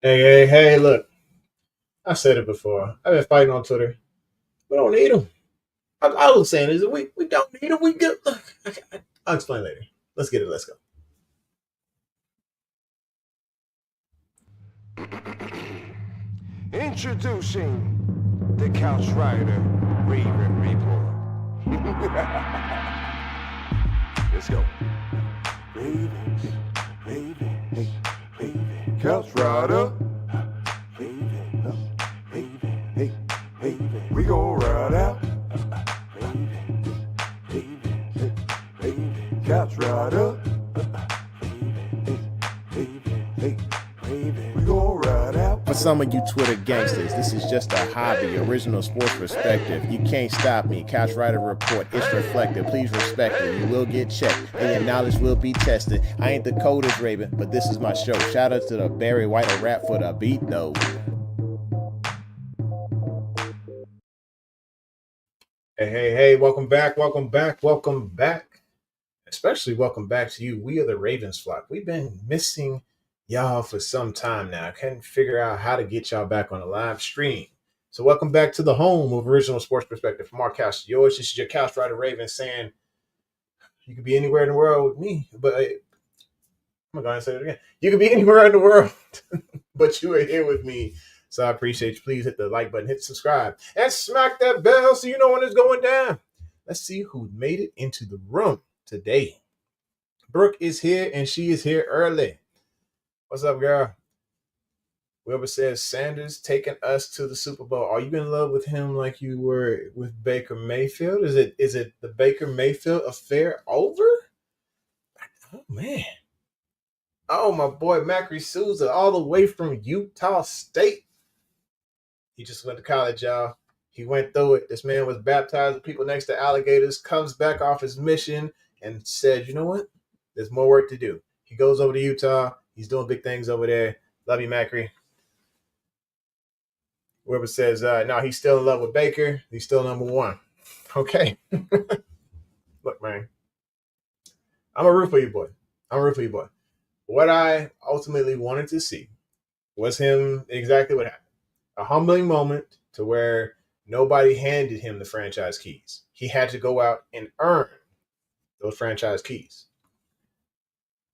Hey, look, I said it before. I've been fighting on Twitter. We don't need them. I was saying is we don't need them. We get, look, I'll explain later. Let's get it. Let's go. Introducing the Couch Rider Raven Report. Let's go. Ravens, Ravens, Ravens. Couch Rider. Ravens, Ravens, hey, Ravens. We gon' ride out. Ravens, Ravens, Ravens. Couch Rider. We gon' ride out. For some of you Twitter gangsters, this is just a hobby, original sports perspective. You can't stop me. Couch Rider Report, it's reflective. Please respect me. You will get checked, and your knowledge will be tested. I ain't the coldest Raven, but this is my show. Shout out to the Barry White or rap for the beat, though. Hey, welcome back. Especially welcome back to you. We are the Ravens flock. We've been missing y'all for some time now. I couldn't figure out how to get y'all back on a live stream. So welcome back to the home of original sports perspective. From our couch to yours. This is your Couch Rider Raven saying you could be anywhere in the world with me, but I'm going to say it again. You could be anywhere in the world, but you are here with me. So I appreciate you. Please hit the like button, hit subscribe, and smack that bell so you know when it's going down. Let's see who made it into the room today. Brooke is here, and she is here early. What's up, girl? Whoever says Sanders taking us to the Super Bowl. Are you in love with him like you were with Baker Mayfield? Is it the Baker Mayfield affair over? Oh man. Oh, my boy Macri Souza, all the way from Utah State. He just went to college, y'all. He went through it. This man was baptized with people next to alligators, comes back off his mission, and said, you know what? There's more work to do. He goes over to Utah. He's doing big things over there. Love you, Macri. Whoever says, no, he's still in love with Baker. He's still number one. Okay. Look, man. I'm a root for you, boy. What I ultimately wanted to see was him exactly what happened. A humbling moment to where nobody handed him the franchise keys. He had to go out and earn those franchise keys.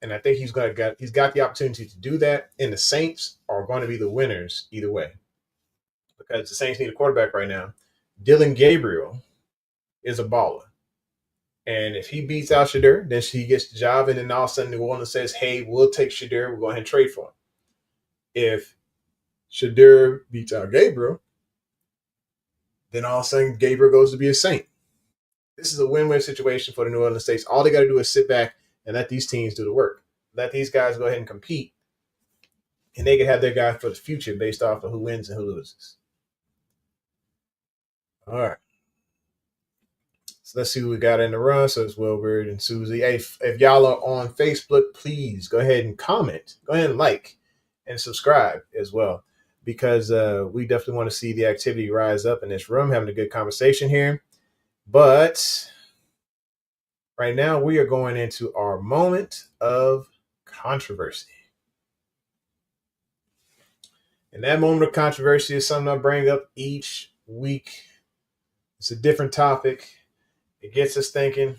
And I think he's got the opportunity to do that. And the Saints are going to be the winners either way. Because the Saints need a quarterback right now. Dylan Gabriel is a baller. And if he beats out Shadur, then he gets the job. And then all of a sudden New Orleans says, hey, we'll take Shadur. We'll go ahead and trade for him. If Shadur beats out Gabriel, then all of a sudden Gabriel goes to be a Saint. This is a win-win situation for the New Orleans Saints. All they got to do is sit back and let these teams do the work. Let these guys go ahead and compete. And they can have their guy for the future based off of who wins and who loses. All right. So let's see who we got in the run. So it's Wilbert and Susie. Hey, if y'all are on Facebook, please go ahead and comment. Go ahead and like and subscribe as well. Because we definitely want to see the activity rise up in this room, having a good conversation here. But right now, we are going into our moment of controversy. And that moment of controversy is something I bring up each week. It's a different topic. It gets us thinking,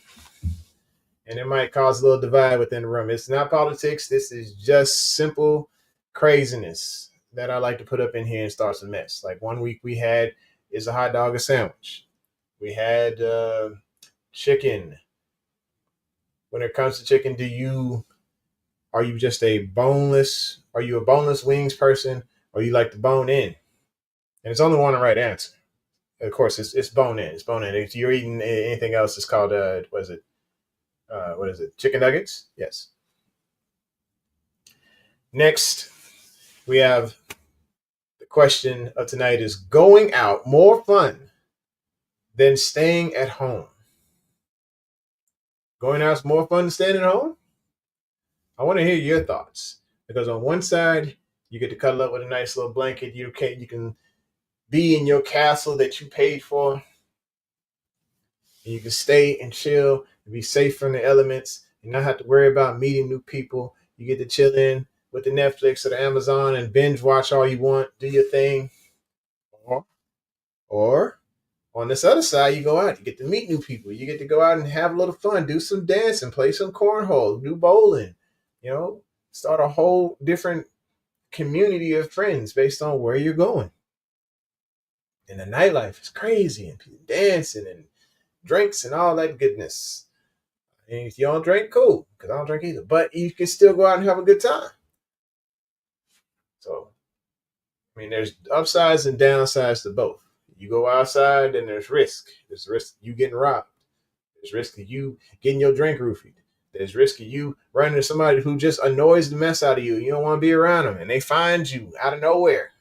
and it might cause a little divide within the room. It's not politics. This is just simple craziness that I like to put up in here and start some mess. Like one week we had, is a hot dog a sandwich? We had chicken. When it comes to chicken, are you just a boneless wings person, or you like the bone in? And it's only one right answer. Of course, it's bone in. It's bone in. If you're eating anything else, it's called what is it? Chicken nuggets? Yes. Next, we have the question of tonight: is going out more fun than staying at home? Going out is more fun than staying at home? I want to hear your thoughts, because on one side, you get to cuddle up with a nice little blanket. You can be in your castle that you paid for. And you can stay and chill and be safe from the elements and not have to worry about meeting new people. You get to chill in with the Netflix or the Amazon and binge watch all you want, do your thing. Or on this other side, you go out, you get to meet new people. You get to go out and have a little fun, do some dancing, play some cornhole, do bowling, start a whole different community of friends based on where you're going. And the nightlife is crazy and people dancing and drinks and all that goodness. And if you don't drink, cool, because I don't drink either. But you can still go out and have a good time. So, there's upsides and downsides to both. You go outside and there's risk. There's risk of you getting robbed. There's risk of you getting your drink roofied. There's risk of you running into somebody who just annoys the mess out of you. You don't want to be around them and they find you out of nowhere.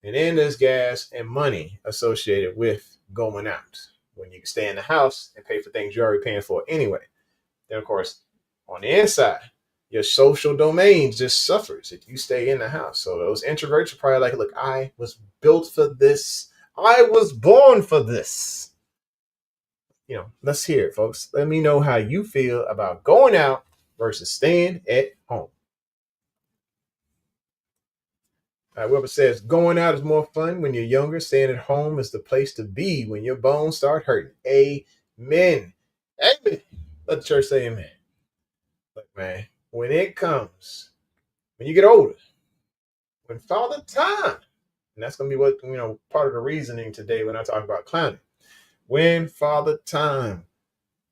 And then there's gas and money associated with going out when you can stay in the house and pay for things you're already paying for anyway. Then, of course, on the inside, your social domain just suffers if you stay in the house. So those introverts are probably like, look, I was built for this. I was born for this. Let's hear it, folks. Let me know how you feel about going out versus staying at home. Whoever says going out is more fun when you're younger, staying at home is the place to be when your bones start hurting. Amen. Amen. Let the church say amen. Look, man, when you get older, when Father Time, and that's going to be what, part of the reasoning today when I talk about Clowney. When Father Time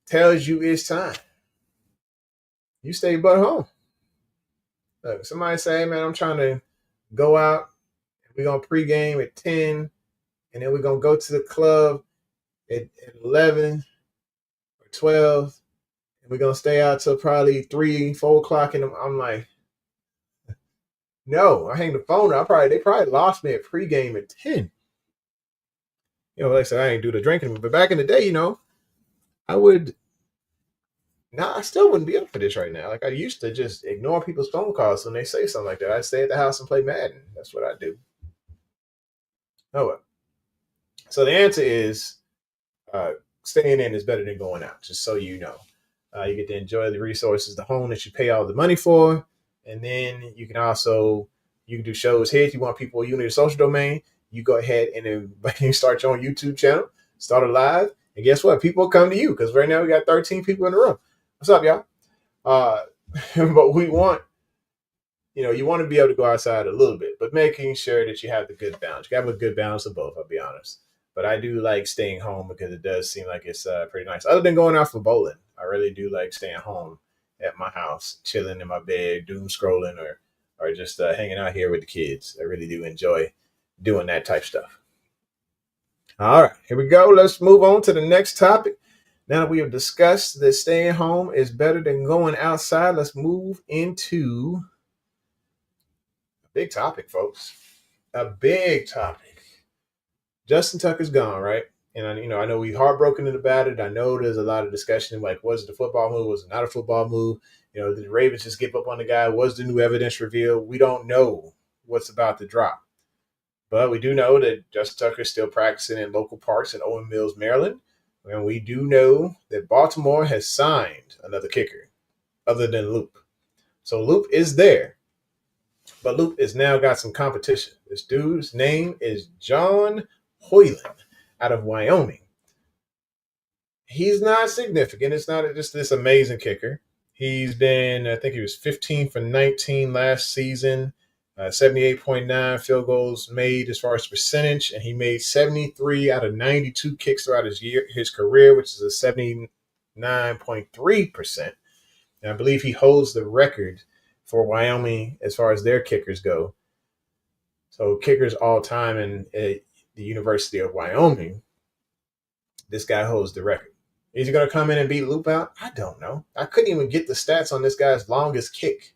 tells you it's time, you stay but home. Look, somebody say, hey, man, I'm trying to go out. We're going to pregame at 10, and then we're going to go to the club at 11 or 12, and we're going to stay out till probably 3, 4 o'clock. And I'm like, no, I hang the phone up. They probably lost me at pregame at 10. Like I said, I ain't do the drinking. But back in the day, I still wouldn't be up for this right now. Like I used to just ignore people's phone calls when they say something like that. I'd stay at the house and play Madden. That's what I do. Oh well. So the answer is staying in is better than going out, just so you know. You get to enjoy the resources, the home that you pay all the money for. And then you can do shows here. If you want people, you need a social domain, you go ahead and then start your own YouTube channel, start it live. And guess what? People come to you because right now we got 13 people in the room. What's up, y'all? But we want, you want to be able to go outside a little bit, but making sure that you have the good balance. You have a good balance of both, I'll be honest. But I do like staying home because it does seem like it's pretty nice. Other than going out for bowling, I really do like staying home at my house, chilling in my bed, doom scrolling, or just hanging out here with the kids. I really do enjoy doing that type stuff. All right, here we go. Let's move on to the next topic. Now that we have discussed that staying home is better than going outside, let's move into a big topic, folks. A big topic. Justin Tucker's gone, right? And I know we heartbroken about it. I know there's a lot of discussion like, was it a football move? Was it not a football move? Did the Ravens just give up on the guy? Was the new evidence revealed? We don't know what's about to drop. But we do know that Justin Tucker is still practicing in local parks in Owen Mills, Maryland. And we do know that Baltimore has signed another kicker other than Loop. So Loop is there. But Loop has now got some competition. This dude's name is John Hoyland out of Wyoming. He's not significant. It's not just this amazing kicker. He's been, I think he was 15 for 19 last season, 78.9 field goals made as far as percentage, and he made 73 out of 92 kicks throughout his career, which is a 79.3%. And I believe he holds the record for Wyoming as far as their kickers go. So kickers all time in the University of Wyoming, this guy holds the record. Is he going to come in and beat Loop out? I don't know. I couldn't even get the stats on this guy's longest kick.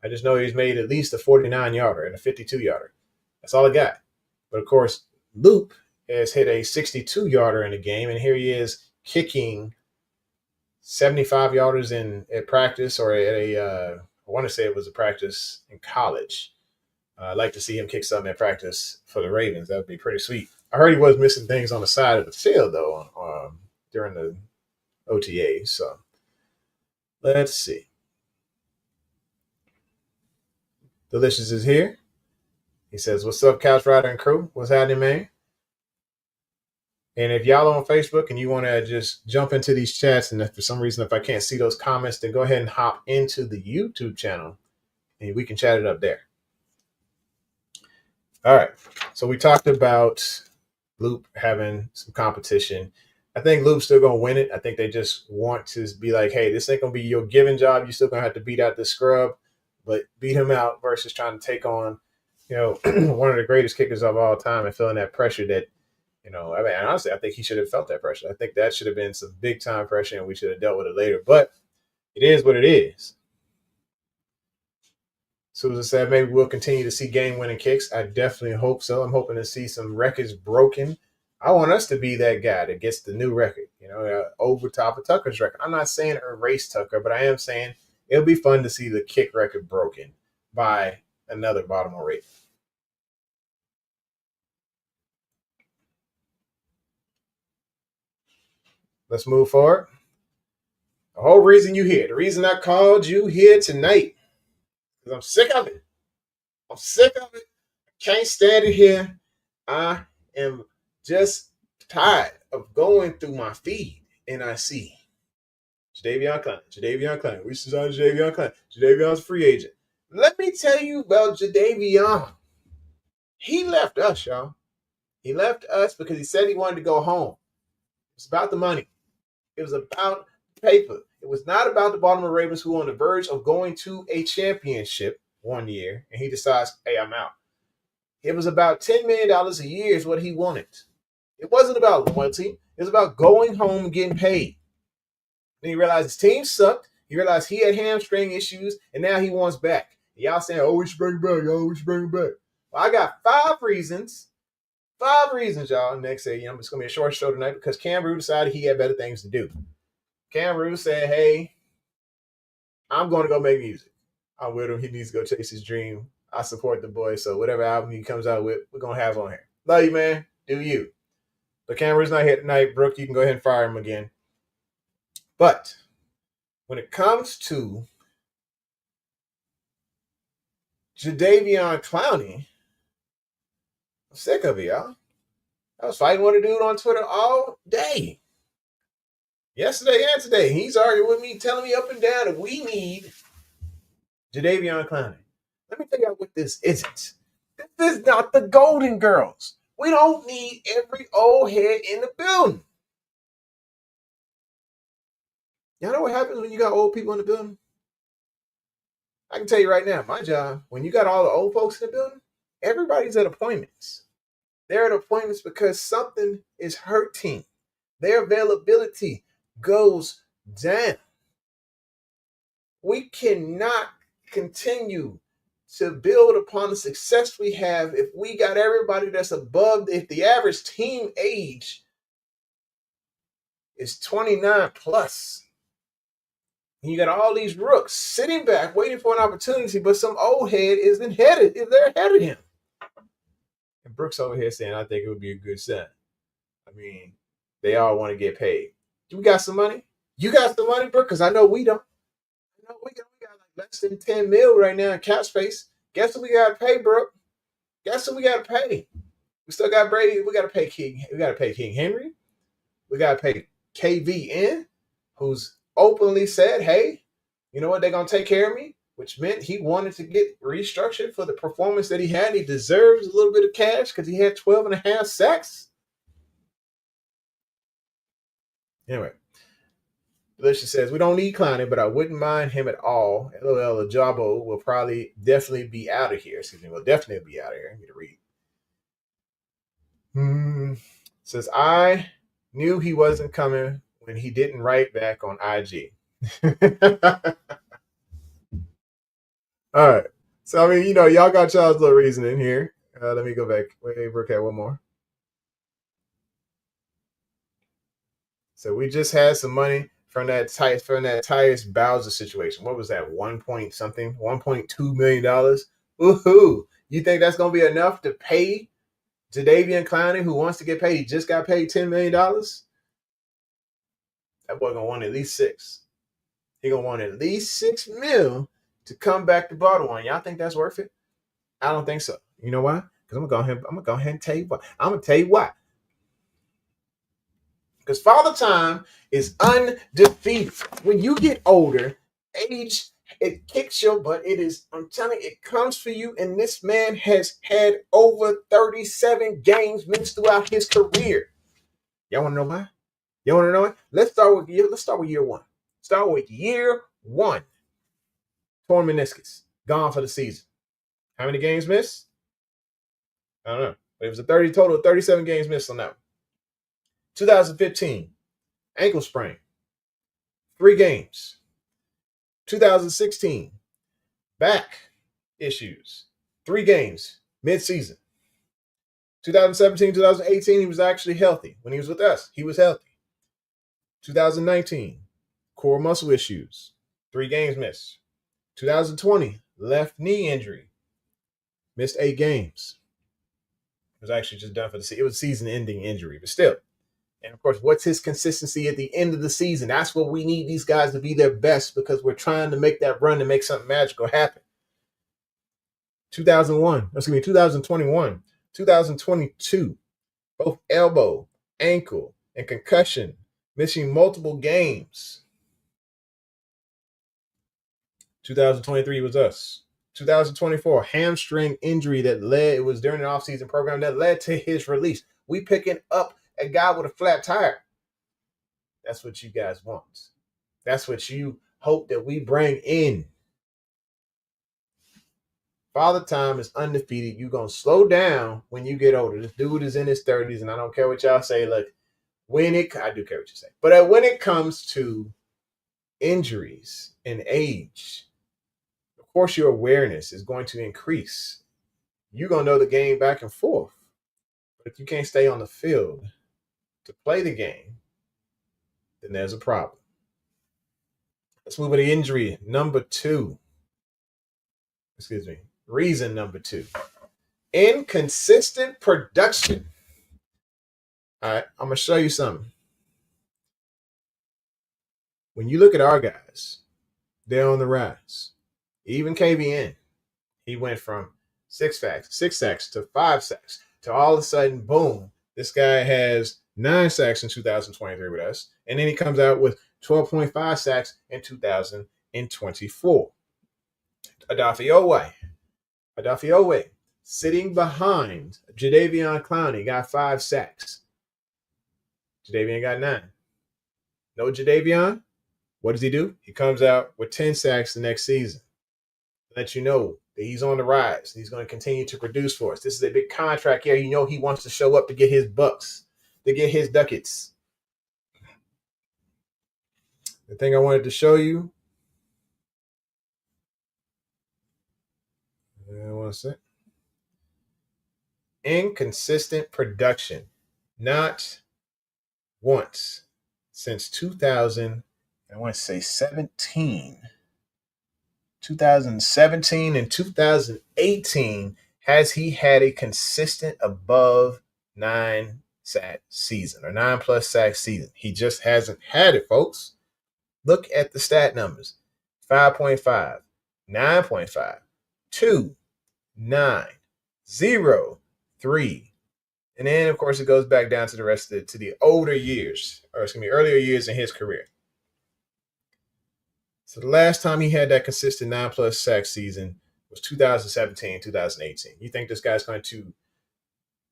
I just know he's made at least a 49-yarder and a 52-yarder. That's all I got. But, of course, Loop has hit a 62-yarder in a game, and here he is kicking 75-yarders at practice or at I want to say it was a practice in college. I'd like to see him kick something at practice for the Ravens. That would be pretty sweet. I heard he was missing things on the side of the field, though, during the OTA. So let's see. Delicious is here. He says, "What's up, Couch Rider and crew? What's happening, man?" And if y'all on Facebook and you want to just jump into these chats, and if for some reason if I can't see those comments, then go ahead and hop into the YouTube channel and we can chat it up there. All right. So we talked about Loop having some competition. I think Loop's still gonna win it. I think they just want to be like, hey, this ain't gonna be your given job. You're still gonna have to beat out this scrub, but beat him out versus trying to take on, one of the greatest kickers of all time and feeling that pressure that, I mean, honestly, I think he should have felt that pressure. I think that should have been some big time pressure and we should have dealt with it later. But it is what it is. Susan said maybe we'll continue to see game-winning kicks. I definitely hope so. I'm hoping to see some records broken. I want us to be that guy that gets the new record, over top of Tucker's record. I'm not saying erase Tucker, but I am saying it'll be fun to see the kick record broken by another Baltimore Raven. Let's move forward. The whole reason you here, the reason I called you here tonight, because I'm sick of it. I'm sick of it. Can't stand it here. I am just tired of going through my feed and I see Jadeveon Clowney. We should sign Jadeveon Clowney. Jadeveon's a free agent. Let me tell you about Jadeveon. He left us, y'all. He left us because he said he wanted to go home. It's about the money. It was about paper. It was not about the Baltimore Ravens who were on the verge of going to a championship one year, and he decides, hey, I'm out. It was about $10 million a year is what he wanted. It wasn't about loyalty. It was about going home and getting paid. Then he realized his team sucked. He realized he had hamstring issues, and now he wants back. Y'all saying, oh, we should bring him back. We should bring him back. Well, I got 5 reasons. 5 reasons, y'all. Next day, it's going to be a short show tonight because Cam Rue decided he had better things to do. Cam Rue said, hey, I'm going to go make music. I'm with him. He needs to go chase his dream. I support the boy, so whatever album he comes out with, we're going to have on here. Love you, man. Do you. But Cam Rue's not here tonight. Brooke, you can go ahead and fire him again. But when it comes to Jadeveon Clowney, I'm sick of it, y'all. I was fighting with a dude on Twitter all day. Yesterday and today. He's arguing with me, telling me up and down that we need Jadeveon Clowney. Let me tell you what this isn't. This is not the Golden Girls. We don't need every old head in the building. Y'all know what happens when you got old people in the building? I can tell you right now, my job, when you got all the old folks in the building, everybody's at appointments. They're at appointments because something is hurting. Their availability goes down. We cannot continue to build upon the success we have if we got everybody that's above, if the average team age is 29 plus. And you got all these rooks sitting back waiting for an opportunity, but some old head is there ahead of him. And Brooks over here saying, I think it would be a good sign. I mean, they all want to get paid. Do we got some money? You got some money, Brooke? Because I know we don't. We got like less than 10 mil right now in cap space. Guess what we got to pay, Brooke? Guess what we got to pay? We still got Brady. We got to pay King. We got to pay King Henry. We got to pay KVN, who's openly said, hey, you know what? They're going to take care of me, which meant he wanted to get restructured for the performance that he had. He deserves a little bit of cash because he had 12 and a half sacks. Anyway, Delicious says, we don't need Clowney, but I wouldn't mind him at all. LOL, Ajabo will definitely be out of here. Excuse me, will definitely be out of here. I need to read. Says, I knew he wasn't coming when he didn't write back on IG. All right. So, I mean, y'all got y'all's little reasoning here. Let me go back. Wait, Brooke had one more. So we just had some money from that Tyus Bowser situation. What was that? $1.2 million. Woohoo! You think that's gonna be enough to pay Jadeveon Clowney, who wants to get paid? He just got paid $10 million. That boy gonna want at least 6. He gonna want at least $6 million to come back to Baltimore. Y'all think that's worth it? I don't think so. You know why? Because I'm gonna go ahead and tell you why. I'm gonna tell you why. Because Father Time is undefeated. When you get older, age it kicks your butt. It is, I'm telling you, it comes for you. And this man has had over 37 games missed throughout his career. Y'all want to know why? Y'all want to know it? Let's start with year one. Start with year one. Torn meniscus, gone for the season. How many games missed? I don't know. But it was a 30 total of 37 games missed on that one. 2015, ankle sprain, 3 games. 2016, back issues, 3 games mid-season. 2017, 2018, he was actually healthy. When he was with us, he was healthy. 2019, core muscle issues, 3 games missed. 2020, left knee injury, missed 8 games. It was actually just done for the season. It was season-ending injury, but still. And of course, what's his consistency at the end of the season? That's what we need these guys to be their best, because we're trying to make that run to make something magical happen. 2021, 2022, both elbow, ankle, and concussion, missing multiple games. 2023 was us. 2024, hamstring injury it was during the offseason program that led to his release. We picking up a guy with a flat tire. That's what you guys want. That's what you hope that we bring in. Father Time is undefeated. You're going to slow down when you get older. This dude is in his 30s, and I don't care what y'all say. Look, I do care what you say. But when it comes to injuries and age, of course, your awareness is going to increase. You're going to know the game back and forth. But if you can't stay on the field to play the game, then there's a problem. Let's move to the injury number 2. Reason number 2. Inconsistent production. All right, I'm going to show you something. When you look at our guys, they're on the rise. Even KBN, he went from 6 sacks to 5 sacks to all of a sudden, boom, this guy has 9 sacks in 2023 with us. And then he comes out with 12.5 sacks in 2024. Adafiowe, sitting behind Jadeveon Clowney, got 5 sacks. Jadeveon got 9. No Jadeveon, what does he do? He comes out with 10 sacks the next season. Let you know that he's on the rise. He's going to continue to produce for us. This is a big contract here. You know he wants to show up to get his bucks, to get his ducats. The thing I wanted to show you. One sec. Inconsistent production. Not once since 2017 and 2018 has he had a consistent above 9 sack season or 9+ sack season. He just hasn't had it, folks. Look at the stat numbers. 5.5, 9.5, 2, 9, 0, 3. And then, of course, it goes back down to the rest of to the older years, or earlier years in his career. So the last time he had that consistent 9+ sack season was 2017, 2018. You think this guy's going to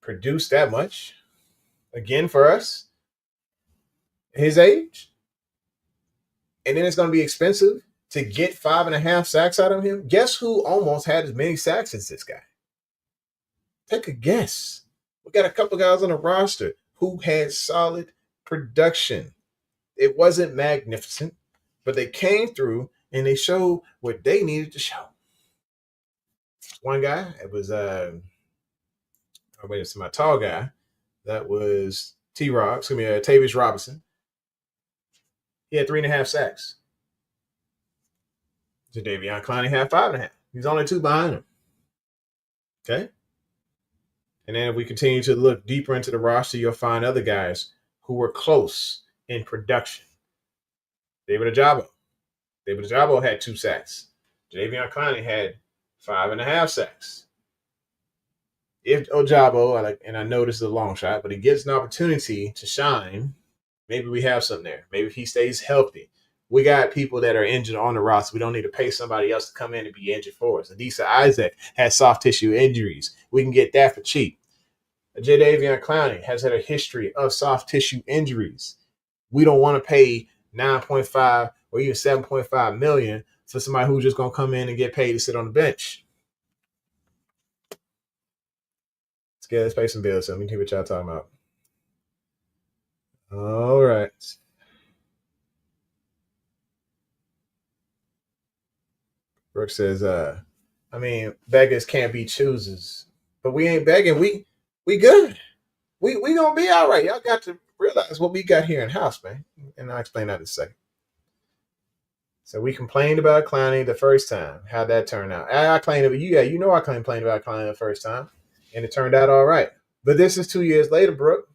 produce that much again for us? His age? And then it's going to be expensive to get 5.5 sacks out of him? Guess who almost had as many sacks as this guy? Take a guess. We got a couple guys on the roster who had solid production. It wasn't magnificent, but they came through and they showed what they needed to show. One guy, it was my tall guy. That was Tavius Robinson. He had 3.5 sacks. Jadeveon Clowney had 5.5. He's only 2 behind him. Okay. And then if we continue to look deeper into the roster, you'll find other guys who were close in production. David Ojabo had 2 sacks. Jadeveon Clowney had 5.5 sacks. if Ojabo, and I know this is a long shot, but he gets an opportunity to shine, maybe we have something there. Maybe if he stays healthy. We got people that are injured on the roster. We don't need to pay somebody else to come in and be injured for us. Adisa Isaac has soft tissue injuries. We can get that for cheap. Jadeveon Clowney has had a history of soft tissue injuries. We don't want to pay 9.5 or even 7.5 million for somebody who's just gonna come in and get paid to sit on the bench. Let's pay some bills. So let me see what y'all talking about. All right. Brooke says, beggars can't be choosers. But we ain't begging. We good. We gonna be all right. Y'all got to realize what we got here in house, man. And I'll explain that in a second. So we complained about Clowney the first time. How'd that turn out? I complained about you. Yeah, you know I complained about Clowney the first time, and it turned out all right. But this is 2 years later, Brooke.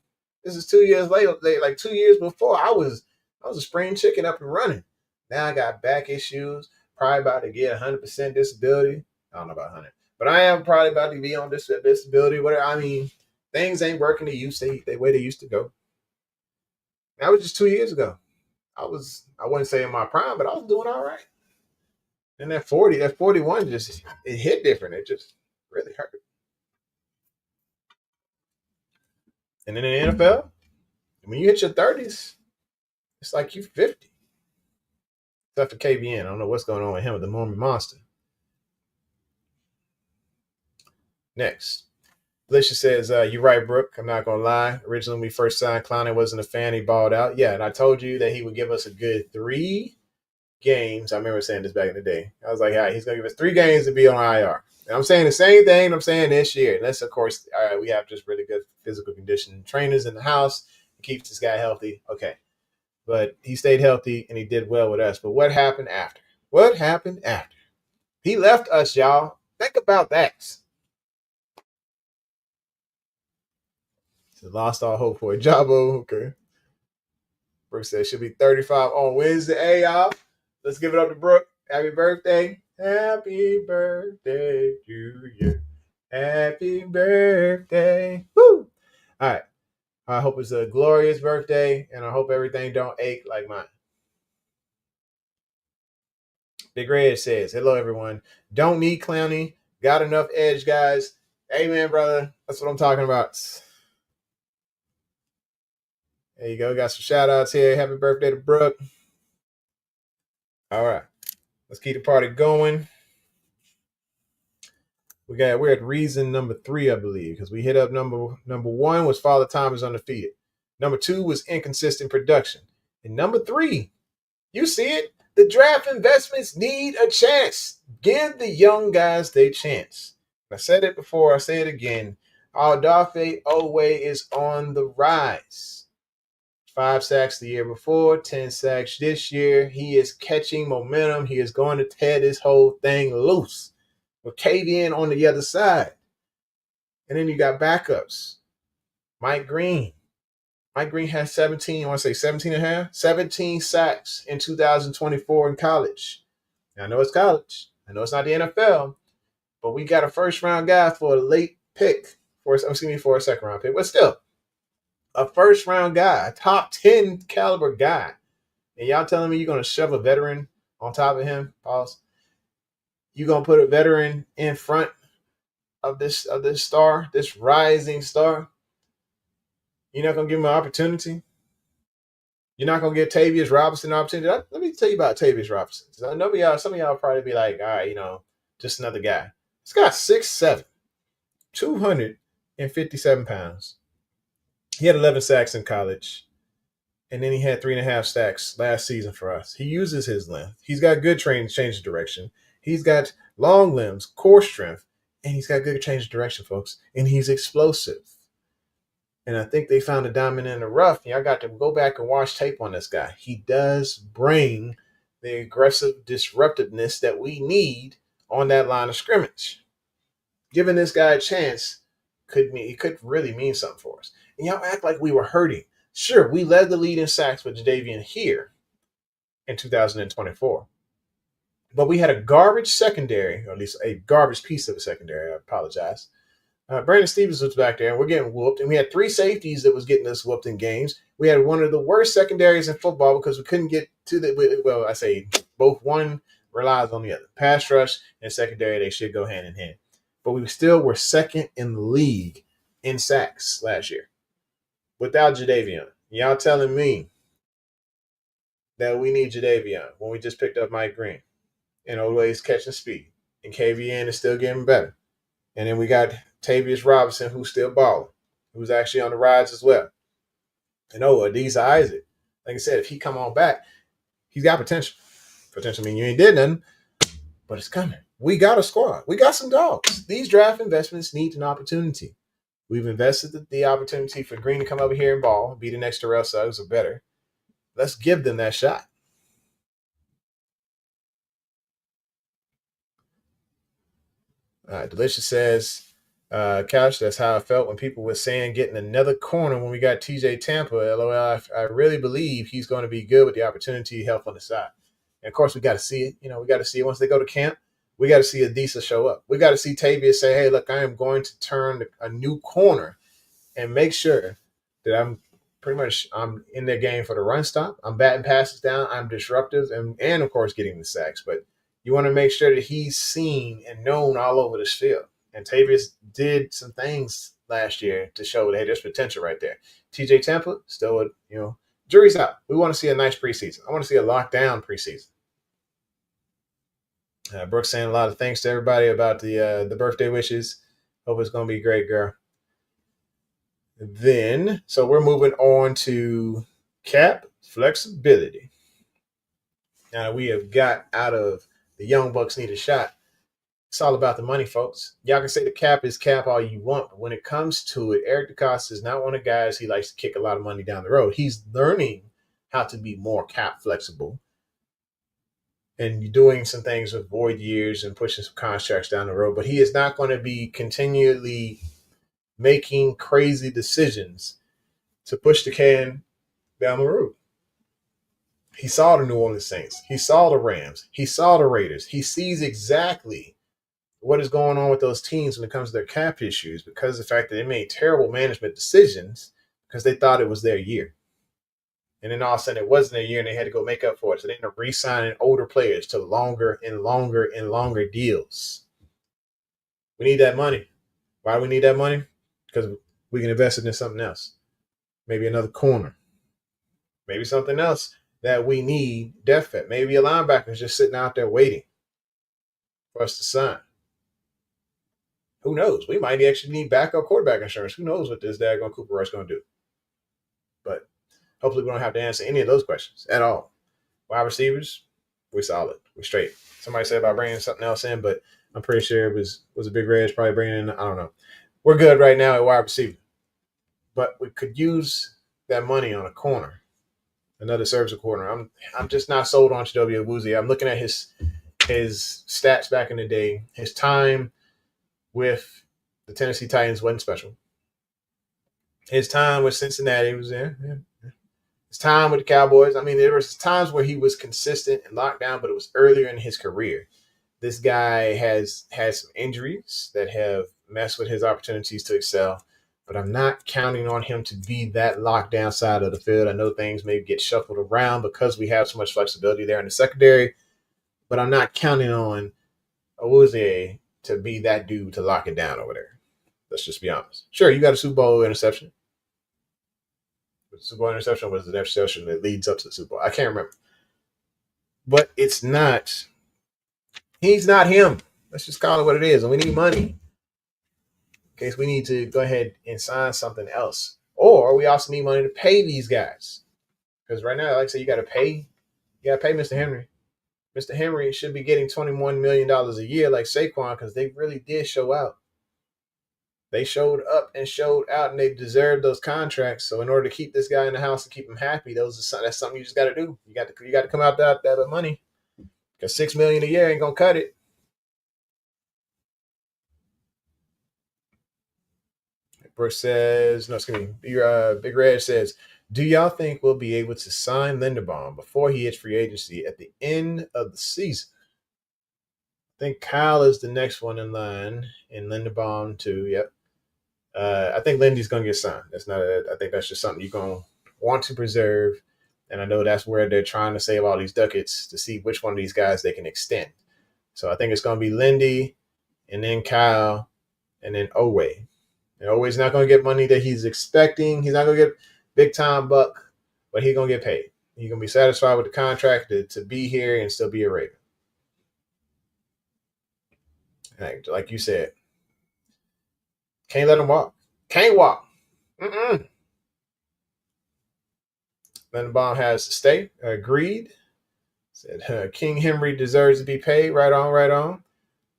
This is 2 years later. Like 2 years before, I was a spring chicken up and running. Now I got back issues. Probably about to get 100% disability. I don't know about 100, but I am probably about to be on this disability. Whatever. I mean, things ain't working the way they used to go. That was just 2 years ago. I wouldn't say in my prime, but I was doing all right. And that 41 just it hit different. It just really hurt. And then in the NFL, when you hit your 30s, it's like you 50. Except for KBN. I don't know what's going on with him with the Mormon Monster. Next. Alicia says, you're right, Brooke. I'm not going to lie. Originally, when we first signed Clowney, wasn't a fan. He balled out. Yeah, and I told you that he would give us a good 3 games. I remember saying this back in the day. I was like, all right, he's going to give us 3 games to be on IR. And I'm saying the same thing I'm saying this year. Unless, of course, all right, we have just really good physical condition trainers in the house. It keeps this guy healthy. Okay. But he stayed healthy and he did well with us. But what happened after? What happened after? He left us, y'all. Think about that. So lost all hope for a Jabo. Okay. Brooke said she'll be 35 on Wednesday. Hey, y'all. Let's give it up to Brooke. Happy birthday. Happy birthday to you. Happy birthday. Woo. All right. I hope it's a glorious birthday, and I hope everything don't ache like mine. Big Red says, hello, everyone. Don't need Clowney. Got enough edge, guys. Amen, brother. That's what I'm talking about. There you go. Got some shout outs here. Happy birthday to Brooke. All right. Let's keep the party going. We're at reason number 3, I believe, because we hit up number 1 was Father Time is undefeated. Number 2 was inconsistent production. And number 3, you see it. The draft investments need a chance. Give the young guys their chance. I said it before. I say it again. Aldafe Owe is on the rise. 5 sacks the year before, 10 sacks this year. He is catching momentum. He is going to tear this whole thing loose. With KVN on the other side. And then you got backups. Mike Green. Mike Green has 17, I want to say 17 and a half, 17 sacks in 2024 in college. Now, I know it's college. I know it's not the NFL, but we got a first-round guy for a late pick. For a second-round pick. But still, a first-round guy, a top 10 caliber guy. And y'all telling me you're going to shove a veteran on top of him? Pause. You're going to put a veteran in front of this star, this rising star. You're not going to give him an opportunity. You're not going to give Tavius Robinson an opportunity. Let me tell you about Tavius Robinson. I know some of y'all probably be like, all right, just another guy. This guy's 6'7", 257 pounds. He had 11 sacks in college. And then he had 3.5 sacks last season for us. He uses his length. He's got good change of direction. He's got long limbs, core strength, and he's got good change of direction, folks. And he's explosive. And I think they found a diamond in the rough. I got to go back and watch tape on this guy. He does bring the aggressive disruptiveness that we need on that line of scrimmage. Giving this guy a chance could really mean something for us. And y'all act like we were hurting. Sure, we led the lead in sacks with Jadeveon here in 2024. But we had a garbage secondary, or at least a garbage piece of a secondary. I apologize. Brandon Stevens was back there, and we're getting whooped. And we had 3 safeties that was getting us whooped in games. We had one of the worst secondaries in football because we couldn't get to the. Well, I say both. One relies on the other. Pass rush and secondary, they should go hand in hand. But we still were second in the league in sacks last year without Jadeveon. Y'all telling me that we need Jadeveon when we just picked up Mike Green and always catching speed, and KVN is still getting better. And then we got Tavius Robinson, who's still balling, who's actually on the rise as well. And Adisa Isaac, like I said, if he come on back, he's got potential. Potential mean you ain't did nothing, but it's coming. We got a squad. We got some dogs. These draft investments need an opportunity. We've invested the opportunity for Green to come over here and ball, be the next Terrell Suggs or better. Let's give them that shot. Delicious says, Couch, that's how I felt when people were saying getting another corner when we got TJ Tampa. LOL, I really believe he's going to be good with the opportunity health on the side. And of course, we got to see it. We got to see it once they go to camp. We got to see Adisa show up. We got to see Tavius say, hey, look, I am going to turn a new corner and make sure that I'm in their game for the run stop. I'm batting passes down. I'm disruptive and of course, getting the sacks. But you want to make sure that he's seen and known all over this field. And Tavius did some things last year to show that, hey, there's potential right there. TJ Tampa, still, jury's out. We want to see a nice preseason. I want to see a lockdown preseason. Brooks saying a lot of thanks to everybody about the birthday wishes. Hope it's going to be great, girl. Then, so we're moving on to cap flexibility. Now we have got out of the Young Bucks need a shot. It's all about the money, folks. Y'all can say the cap is cap all you want, but when it comes to it, Eric DeCosta is not one of the guys he likes to kick a lot of money down the road. He's learning how to be more cap flexible and doing some things with void years and pushing some contracts down the road, but he is not going to be continually making crazy decisions to push the can down the road. He saw the New Orleans Saints. He saw the Rams. He saw the Raiders. He sees exactly what is going on with those teams when it comes to their cap issues because of the fact that they made terrible management decisions because they thought it was their year. And then all of a sudden it wasn't their year and they had to go make up for it. So they ended up re-signing older players to longer and longer and longer deals. We need that money. Why do we need that money? Because we can invest it in something else. Maybe another corner. Maybe something else that we need depth at. Maybe a linebacker is just sitting out there waiting for us to sign. Who knows? We might actually need backup quarterback insurance. Who knows what this daggone Cooper Rush going to do? But hopefully we don't have to answer any of those questions at all. Wide receivers, we're solid. We're straight. Somebody said about bringing something else in, but I'm pretty sure it was a big red. Probably bringing in, I don't know. We're good right now at wide receiver. But we could use that money on a corner, another serviceable corner. I'm just not sold on Chidobe Awuzie. I'm looking at his stats back in the day. His time with the Tennessee Titans wasn't special. His time with Cincinnati was there. Yeah. His time with the Cowboys. I mean, there was times where he was consistent and locked down, but it was earlier in his career. This guy has had some injuries that have messed with his opportunities to excel, but I'm not counting on him to be that lockdown side of the field. I know things may get shuffled around because we have so much flexibility there in the secondary, but I'm not counting on Awuzie to be that dude to lock it down over there. Let's just be honest. Sure, you got a Super Bowl interception. The Super Bowl interception was the interception that leads up to the Super Bowl. I can't remember. But it's not. He's not him. Let's just call it what it is. And we need money. In case we need to go ahead and sign something else. Or we also need money to pay these guys. Because right now, like I said, you got to pay Mr. Henry. Mr. Henry should be getting $21 million a year like Saquon because they really did show out. They showed up and showed out, and they deserved those contracts. So in order to keep this guy in the house and keep him happy, that's something you just got to do. You got to come out that money because $6 million a year ain't gonna cut it. Brooks says, no, excuse me. Big Red says, do y'all think we'll be able to sign Linderbaum before he hits free agency at the end of the season? I think Kyle is the next one in line, and Linderbaum too. Yep. I think Lindy's going to get signed. That's not. I think that's just something you're going to want to preserve, and I know that's where they're trying to save all these ducats to see which one of these guys they can extend. So I think it's going to be Lindy, and then Kyle, and then Owe. And Owe's not going to get money that he's expecting. He's not going to get big time buck, but he's going to get paid. He's going to be satisfied with the contract to be here and still be a Raven. Like you said, can't let him walk. Can't walk. Lindenbaum has to stay. Agreed. Said King Henry deserves to be paid. Right on, right on.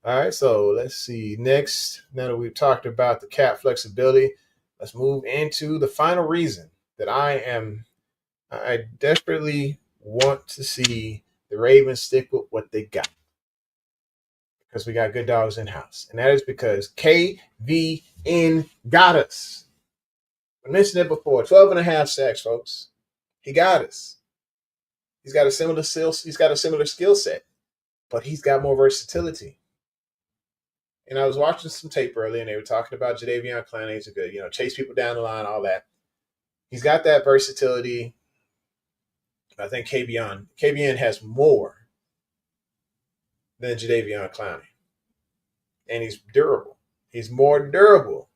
All right, so let's see. Next, now that we've talked about the cap flexibility, let's move into the final reason that I desperately want to see the Ravens stick with what they got. Because we got good dogs in house. And that is because KVN got us. I mentioned it before. 12 and a half sacks, folks. He got us. He's got a similar skill set, but he's got more versatility. And I was watching some tape earlier, and they were talking about Jadeveon Clowney. He's a good, chase people down the line, all that. He's got that versatility. I think KVN has more than Jadeveon Clowney. And he's durable. He's more durable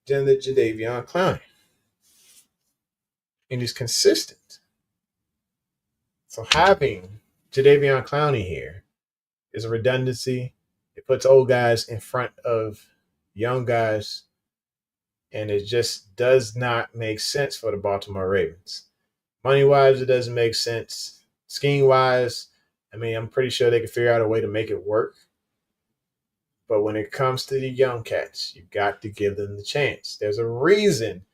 than the Jadeveon Clowney. And he's consistent. So having Jadeveon Clowney here is a redundancy. It puts old guys in front of young guys. And it just does not make sense for the Baltimore Ravens. Money-wise, it doesn't make sense. Scheme-wise, I'm pretty sure they can figure out a way to make it work. But when it comes to the young cats, you've got to give them the chance. There's a reason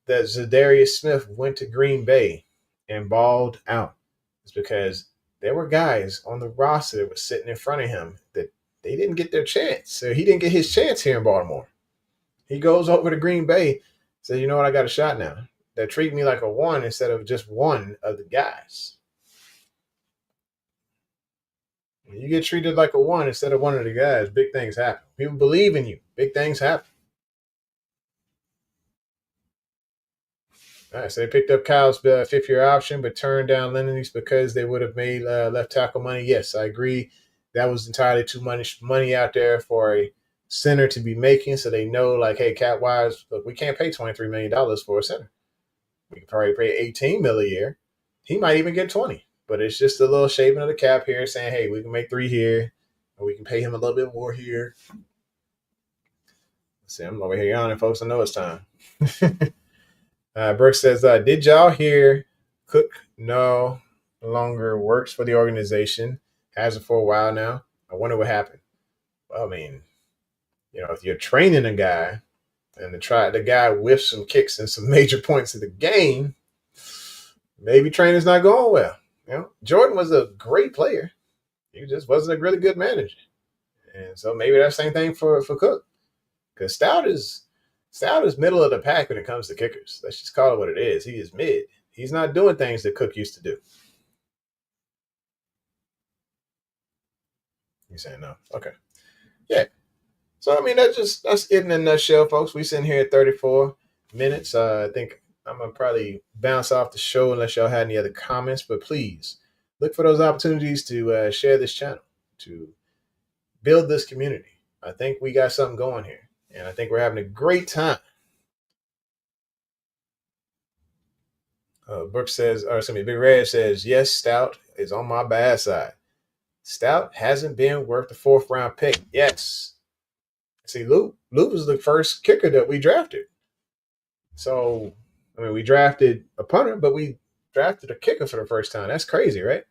that Zadarius Smith went to Green Bay and balled out. It's because there were guys on the roster that were sitting in front of him that they didn't get their chance. So he didn't get his chance here in Baltimore. He goes over to Green Bay, says, you know what, I got a shot now. They treat me like a one instead of just one of the guys. When you get treated like a one instead of one of the guys, big things happen. People believe in you. Big things happen. All right, so they picked up Kyle's fifth-year option, but turned down Lennox because they would have made left tackle money. Yes, I agree. That was entirely too much money out there for a center to be making, so they know, like, hey, cap-wise, look, we can't pay $23 million for a center. We can probably pay $18 million a year. He might even get 20, but it's just a little shaving of the cap here, saying, hey, we can make 3 here, and we can pay him a little bit more here. See, I'm over here yawning, folks. I know it's time. Brooks says, did y'all hear Cook no longer works for the organization? Has it for a while now. I wonder what happened. Well, if you're training a guy and the guy whiffs some kicks and some major points of the game, maybe training's not going well. Jordan was a great player. He just wasn't a really good manager. And so maybe that's the same thing for Cook. Because Stout is middle of the pack when it comes to kickers. Let's just call it what it is. He is mid. He's not doing things that Cook used to do. You saying no? Okay. Yeah. So, that's it in a nutshell, folks. We sitting here at 34 minutes. I think I'm going to probably bounce off the show unless y'all had any other comments. But please look for those opportunities to share this channel, to build this community. I think we got something going here. And I think we're having a great time. Big Red says, yes, Stout is on my bad side. Stout hasn't been worth the 4th round pick. Yes. See, Luke was the first kicker that we drafted. So, we drafted a punter, but we drafted a kicker for the first time. That's crazy, right?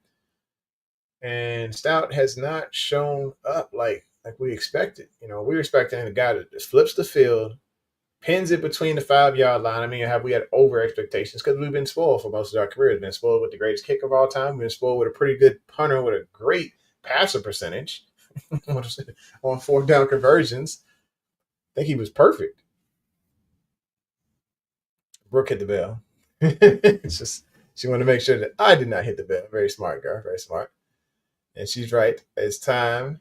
And Stout has not shown up like we expected. We were expecting a guy that just flips the field, pins it between the 5-yard line. Have we had over expectations because we've been spoiled for most of our career. We've been spoiled with the greatest kicker of all time. We've been spoiled with a pretty good punter with a great passer percentage on 4th down conversions. I think he was perfect. Brooke hit the bell. It's just she wanted to make sure that I did not hit the bell. Very smart, girl. Very smart. And she's right. It's time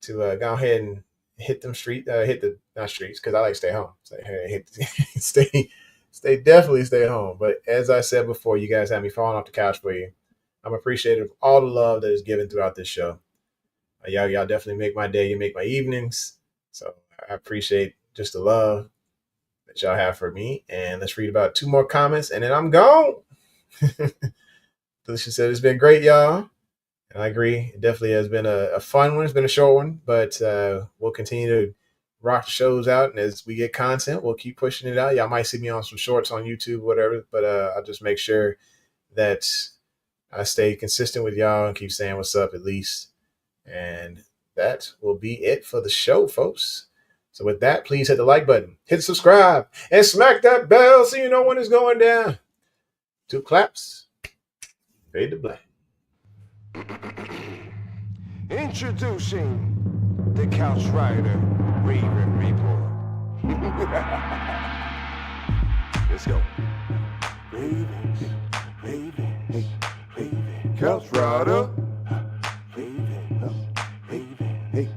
to go ahead hit them hit the not streets because I like to stay home. Stay definitely stay home. But as I said before, you guys have me falling off the couch for you. I'm appreciative of all the love that is given throughout this show. Y'all definitely make my day. You make my evenings. So I appreciate just the love that y'all have for me. And let's read about 2 more comments, and then I'm gone. Felicia said it's been great, y'all. And I agree. It definitely has been a fun one. It's been a short one, but we'll continue to rock the shows out. And as we get content, we'll keep pushing it out. Y'all might see me on some shorts on YouTube, whatever. But I'll just make sure that I stay consistent with y'all and keep saying what's up at least. And that will be it for the show, folks. So with that, please hit the like button, hit subscribe, and smack that bell so you know when it's going down. 2 claps. Fade to black. Introducing the Couch Rider Raven Report. Let's go. Ravens, Ravens, Ravens. Couch Rider. Ravens, Ravens, hey,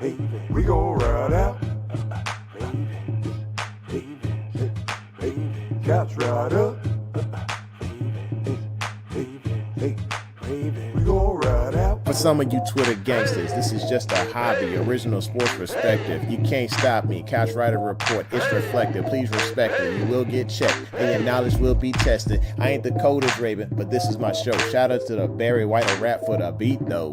Ravens. We gon' ride out. Ravens, Ravens, Ravens. Couch Rider. For some of you Twitter gangsters, this is just a hobby, original sports perspective. You can't stop me. Couch Rider Report, it's reflective. Please respect it. You will get checked, and your knowledge will be tested. I ain't the coldest Raven, but this is my show. Shout out to the Barry White of rap for the beat, though.